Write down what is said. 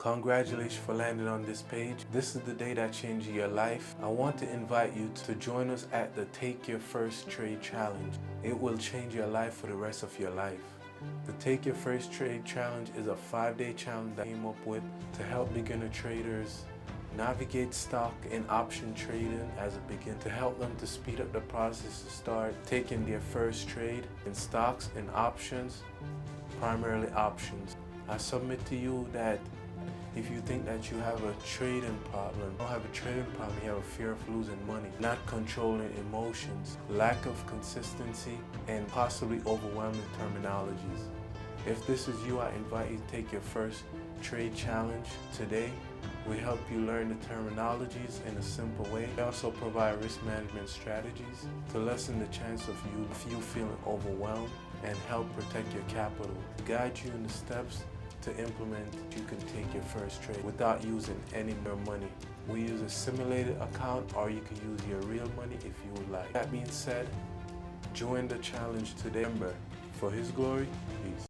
Congratulations for landing on this page. This is the day that changed your life. I want to invite you to join us at the Take Your First Trade Challenge. It will change your life for the rest of your life. The Take Your First Trade Challenge is a 5-day challenge that I came up with to help beginner traders navigate stock and option trading as a beginner, to help them to speed up the process to start taking their first trade in stocks and options, primarily options. I submit to you that if you think that you have a trading problem, you don't have a trading problem, you have a fear of losing money, not controlling emotions, lack of consistency, and possibly overwhelming terminologies. If this is you, I invite you to take your first trade challenge today. We help you learn the terminologies in a simple way. We also provide risk management strategies to lessen the chance of you feeling overwhelmed and help protect your capital. To guide you in the steps to implement, you can take your first trade without using any more money. We use a simulated account, or you can use your real money if you would like. That being said, join the challenge today. Remember, for His glory, peace.